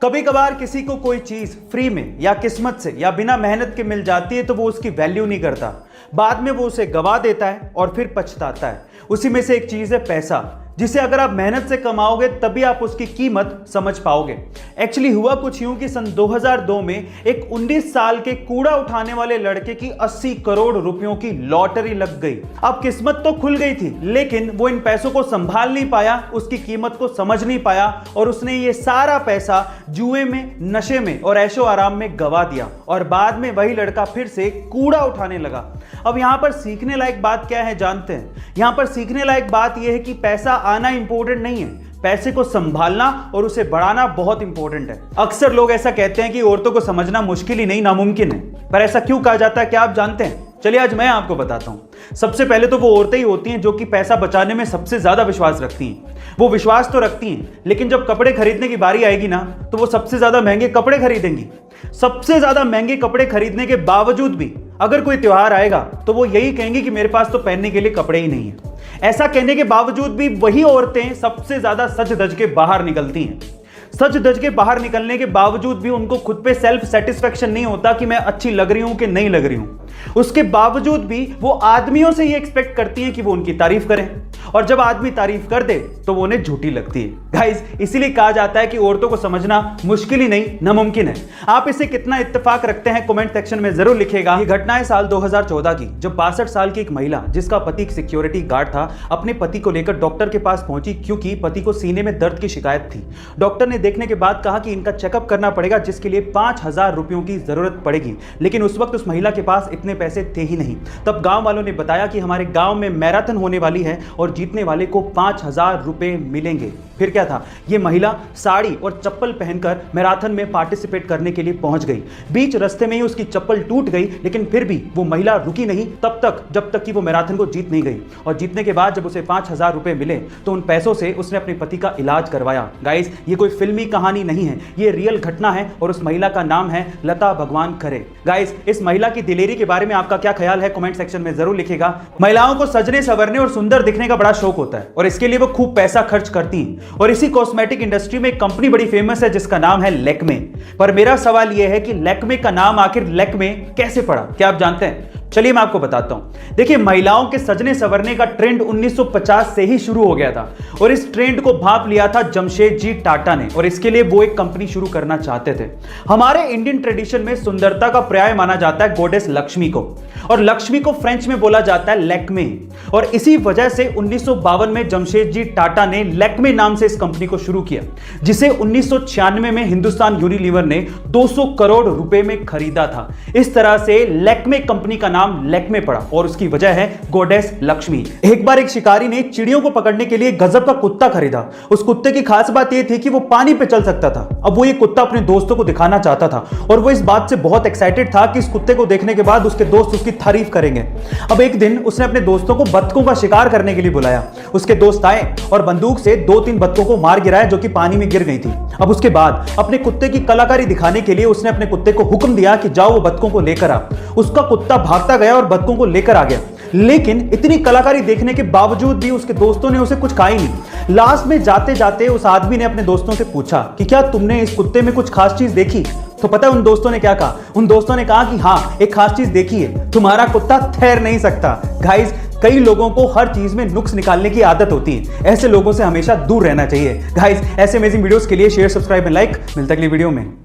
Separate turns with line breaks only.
कभी कभार किसी को कोई चीज फ्री में या किस्मत से या बिना मेहनत के मिल जाती है तो वो उसकी वैल्यू नहीं करता। बाद में वो उसे गवा देता है और फिर पछताता है। उसी में से एक चीज है पैसा, जिसे अगर आप मेहनत से कमाओगे तभी आप उसकी कीमत समझ पाओगे। एक्चुअली हुआ कुछ यूं कि सन 2002 में एक 19 साल के कूड़ा उठाने वाले लड़के की 80 करोड़ रुपयों की लॉटरी लग गई। अब किस्मत तो खुल गई थी, लेकिन वो इन पैसों को संभाल नहीं पाया, उसकी कीमत को समझ नहीं पाया और उसने ये सारा पैसा जुए में, नशे में और ऐशो आराम में गवा दिया। और बाद में वही लड़का फिर से कूड़ा उठाने लगा। अब यहां पर सीखने लायक बात क्या है जानते हैं? यहां पर सीखने लायक बात यह है कि पैसा आना इंपॉर्टेंट नहीं है, पैसे को संभालना और उसे बढ़ाना बहुत इंपॉर्टेंट है। अक्सर लोग ऐसा कहते हैं कि औरतों को समझना मुश्किल ही नहीं नामुमकिन है, पर ऐसा क्यों कहा जाता है क्या आप जानते हैं? चलिए आज मैं आपको बताता हूं। सबसे पहले तो वो औरतें ही होती हैं जो कि पैसा बचाने में सबसे ज्यादा विश्वास रखती हैं। वो विश्वास तो रखती हैं, लेकिन जब कपड़े खरीदने की बारी आएगी ना, तो वो सबसे ज्यादा महंगे कपड़े खरीदेंगी। सबसे ज्यादा महंगे कपड़े खरीदने के बावजूद भी अगर कोई त्योहार आएगा तो वो यही कहेंगी कि मेरे पास तो पहनने के लिए कपड़े ही नहीं है। ऐसा कहने के बावजूद भी वही औरतें सबसे ज्यादा सज धज के बाहर निकलती हैं। सच धज के बाहर निकलने के बावजूद भी उनको खुद पे सेल्फ सेटिस्फेक्शन नहीं होता कि मैं अच्छी लग रही हूं कि नहीं लग रही हूं। उसके बावजूद भी वो आदमियों से ये एक्सपेक्ट करती हैं कि वो उनकी तारीफ करें, और जब आदमी तारीफ कर दे तो वो उन्हें झूठी लगती है। गाइस, इसीलिए कहा जाता है कि औरतों को समझना मुश्किल ही नहीं नामुमकिन है। आप इसे कितना इत्तेफाक रखते हैं कमेंट सेक्शन में जरूर लिखिएगा। ये घटना है साल 2014 की, जब 62 साल की एक महिला, जिसका पति एक सिक्योरिटी गार्ड था, अपने पति को लेकर डॉक्टर के पास पहुंची क्योंकि पति को सीने में दर्द की शिकायत थी। डॉक्टर ने देखने के बाद कहा कि इनका चेकअप करना पड़ेगा, जिसके लिए 5000 रुपयों की जरूरत पड़ेगी। लेकिन उस वक्त उस महिला के पास इतने पैसे थे ही नहीं। तब गांव वालों ने बताया कि हमारे गांव में मैराथन होने वाली है और जीतने वाले को 5000 रुपए मिलेंगे। फिर क्या था, ये महिला साड़ी और चप्पल पहनकर मैराथन में पार्टिसिपेट करने के लिए पहुंच गई। बीच रास्ते में ही उसकी चप्पल टूट गई, लेकिन फिर भी वो महिला रुकी नहीं तब तक जब तक कि वो मैराथन को जीत नहीं गई। और जीतने के बाद जब उसे 5000 रुपए मिले तो उन पैसों से उसने अपने पति का इलाज करवाया। गाइस, ये कोई फिल्मी कहानी नहीं है, ये रियल घटना है और उस महिला का नाम है लता भगवान खरे। गाइस, इस महिला की दिलेरी के बारे में आपका क्या ख्याल है कमेंट सेक्शन में जरूर लिखिएगा। महिलाओं को सजने संवरने और सुंदर दिखने का बड़ा शौक होता है और इसके लिए वो खूब पैसा खर्च करती हैं। और इसी कॉस्मेटिक इंडस्ट्री में एक कंपनी बड़ी फेमस है जिसका नाम है लैक्मे। पर मेरा सवाल यह है कि लैक्मे का नाम आखिर लैक्मे कैसे पड़ा? क्या आप जानते हैं? चलिए मैं आपको बताता हूं। देखिए, महिलाओं के सजने संवरने का ट्रेंड 1950 से ही शुरू हो गया था और इस ट्रेंड को भांप लिया था जमशेदजी टाटा ने, और इसके लिए वो एक कंपनी शुरू करना चाहते थे। हमारे इंडियन ट्रेडिशन में सुंदरता का पर्याय माना जाता है गॉडेस लक्ष्मी को, और लक्ष्मी को फ्रेंच में बोला जाता है लैक्मे। और इसी वजह से 1952 में जमशेदजी टाटा ने लैक्मे नाम से इस कंपनी को शुरू किया, जिसे 1996 में हिंदुस्तान यूनिलीवर ने 200 करोड़ रुपए में खरीदा था। इस तरह से लैक्मे कंपनी का नाम लैक्मे पड़ा और उसकी वजह है गॉडेस लक्ष्मी। एक बार एक शिकारी ने चिड़ियों को पकड़ने के लिए गजब का कुत्ता खरीदा। उस कुत्ते की खास बात यह थी कि वो पानी पे चल सकता था। अब वो ये कुत्ता अपने दोस्तों को दिखाना चाहता था और वो इस बात से बहुत एक्साइटेड था कि इस कुत्ते को देखने के बाद उसके दोस्त उसकी तारीफ करेंगे। अब एक दिन उसने अपने दोस्तों को बत्तखों का शिकार करने के लिए बुलाया। उसके दोस्त आए और बंदूक से 2-3 बत्तखों को मार गिराया जो कि पानी में गिर गई थी। अब उसके बाद अपने कुत्ते की कलाकारी दिखाने के लिए उसने अपने कुत्ते को हुक्म दिया कि जाओ वो बत्तखों को लेकर आ। उसका कुत्ता भागता गया और बत्तखों को लेकर आ गया, लेकिन इतनी कलाकारी देखने के बावजूद भी उसके दोस्तों ने उसे कुछ कहा ही नहीं। लास्ट में जाते जाते उस आदमी ने अपने दोस्तों से पूछा कि क्या तुमने इस कुत्ते में कुछ खास चीज देखी? तो पता है उन दोस्तों ने क्या कहा? उन दोस्तों ने कहा कि हाँ, एक खास चीज देखी है, तुम्हारा कुत्ता तैर नहीं सकता। गाइस, कई लोगों को हर चीज में नुक्स निकालने की आदत होती है। ऐसे लोगों से हमेशा दूर रहना चाहिए। गाइस, ऐसे अमेजिंग वीडियोस के लिए शेयर, सब्सक्राइब एंड लाइक। मिलता है अगली वीडियो में।